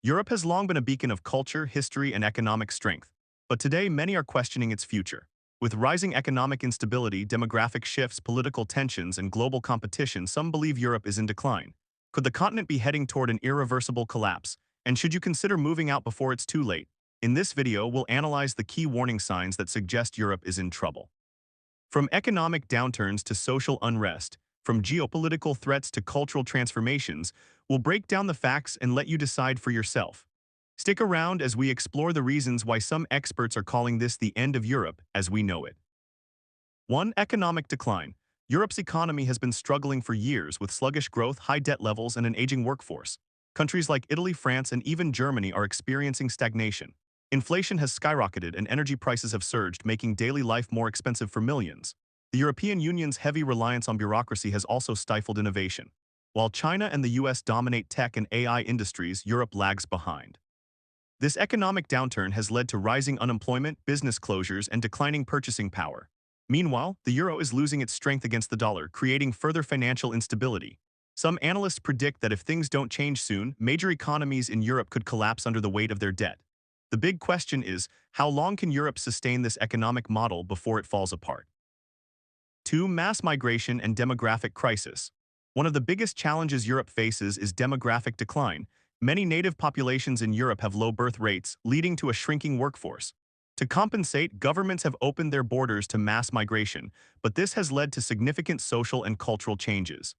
Europe has long been a beacon of culture, history, and economic strength, but today many are questioning its future. With rising economic instability, demographic shifts, political tensions, and global competition, some believe Europe is in decline. Could the continent be heading toward an irreversible collapse? And should you consider moving out before it's too late? In this video, we'll analyze the key warning signs that suggest Europe is in trouble. From economic downturns to social unrest, from geopolitical threats to cultural transformations, we'll break down the facts and let you decide for yourself. Stick around as we explore the reasons why some experts are calling this the end of Europe as we know it. 1. Economic decline. Europe's economy has been struggling for years with sluggish growth, high debt levels, and an aging workforce. Countries like Italy, France, and even Germany are experiencing stagnation. Inflation has skyrocketed and energy prices have surged, making daily life more expensive for millions. The European Union's heavy reliance on bureaucracy has also stifled innovation. While China and the US dominate tech and AI industries, Europe lags behind. This economic downturn has led to rising unemployment, business closures, and declining purchasing power. Meanwhile, the euro is losing its strength against the dollar, creating further financial instability. Some analysts predict that if things don't change soon, major economies in Europe could collapse under the weight of their debt. The big question is, how long can Europe sustain this economic model before it falls apart? 2. Mass migration and demographic crisis. One of the biggest challenges Europe faces is demographic decline. Many native populations in Europe have low birth rates, leading to a shrinking workforce. To compensate, governments have opened their borders to mass migration, but this has led to significant social and cultural changes.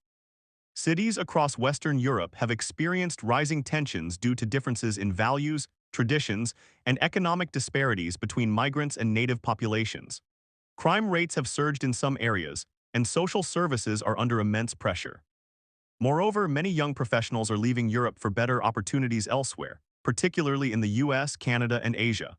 Cities across Western Europe have experienced rising tensions due to differences in values, traditions, and economic disparities between migrants and native populations. Crime rates have surged in some areas, and social services are under immense pressure. Moreover, many young professionals are leaving Europe for better opportunities elsewhere, particularly in the US, Canada, and Asia.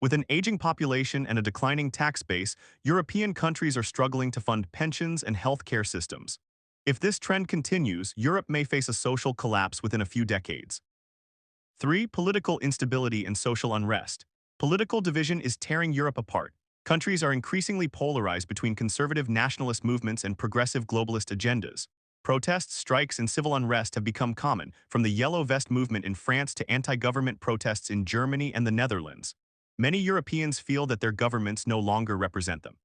With an aging population and a declining tax base, European countries are struggling to fund pensions and healthcare systems. If this trend continues, Europe may face a social collapse within a few decades. 3. Political instability and social unrest. Political division is tearing Europe apart. Countries are increasingly polarized between conservative nationalist movements and progressive globalist agendas. Protests, strikes, and civil unrest have become common, from the Yellow Vest movement in France to anti-government protests in Germany and the Netherlands. Many Europeans feel that their governments no longer represent them.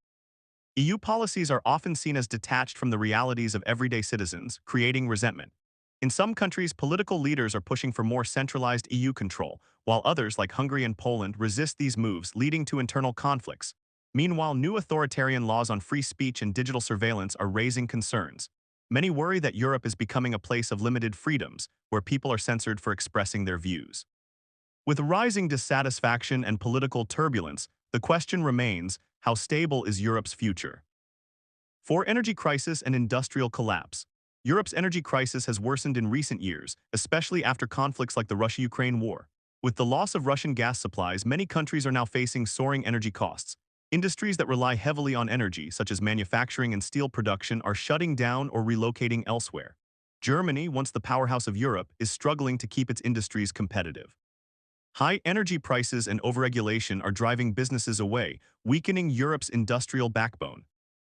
EU policies are often seen as detached from the realities of everyday citizens, creating resentment. In some countries, political leaders are pushing for more centralized EU control, while others, like Hungary and Poland, resist these moves, leading to internal conflicts. Meanwhile, new authoritarian laws on free speech and digital surveillance are raising concerns. Many worry that Europe is becoming a place of limited freedoms, where people are censored for expressing their views. With rising dissatisfaction and political turbulence, the question remains, how stable is Europe's future? 4. Energy crisis and industrial collapse. Europe's energy crisis has worsened in recent years, especially after conflicts like the Russia-Ukraine war. With the loss of Russian gas supplies, many countries are now facing soaring energy costs. Industries that rely heavily on energy, such as manufacturing and steel production, are shutting down or relocating elsewhere. Germany, once the powerhouse of Europe, is struggling to keep its industries competitive. High energy prices and overregulation are driving businesses away, weakening Europe's industrial backbone.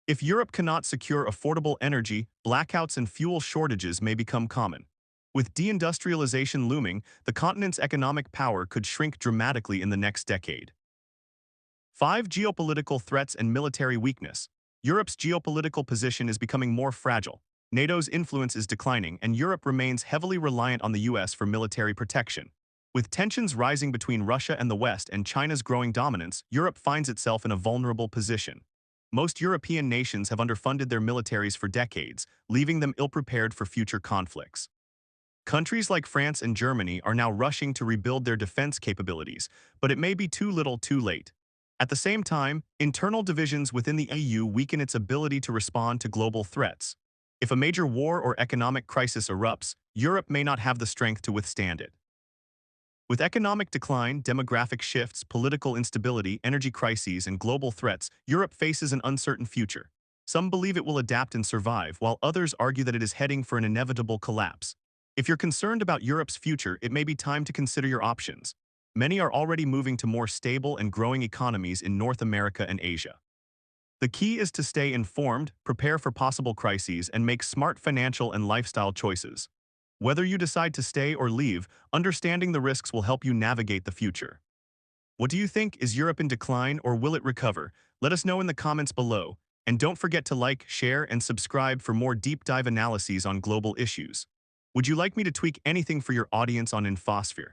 If Europe cannot secure affordable energy, blackouts and fuel shortages may become common. With deindustrialization looming, the continent's economic power could shrink dramatically in the next decade. 5. Geopolitical threats and military weakness. Europe's geopolitical position is becoming more fragile. NATO's influence is declining, and Europe remains heavily reliant on the US for military protection. With tensions rising between Russia and the West and China's growing dominance, Europe finds itself in a vulnerable position. Most European nations have underfunded their militaries for decades, leaving them ill-prepared for future conflicts. Countries like France and Germany are now rushing to rebuild their defense capabilities, but it may be too little too late. At the same time, internal divisions within the EU weaken its ability to respond to global threats. If a major war or economic crisis erupts, Europe may not have the strength to withstand it. With economic decline, demographic shifts, political instability, energy crises, and global threats, Europe faces an uncertain future. Some believe it will adapt and survive, while others argue that it is heading for an inevitable collapse. If you're concerned about Europe's future, it may be time to consider your options. Many are already moving to more stable and growing economies in North America and Asia. The key is to stay informed, prepare for possible crises, and make smart financial and lifestyle choices. Whether you decide to stay or leave, understanding the risks will help you navigate the future. What do you think? Is Europe in decline or will it recover? Let us know in the comments below. And don't forget to like, share, and subscribe for more deep dive analyses on global issues. Would you like me to tweak anything for your audience on Infosphere?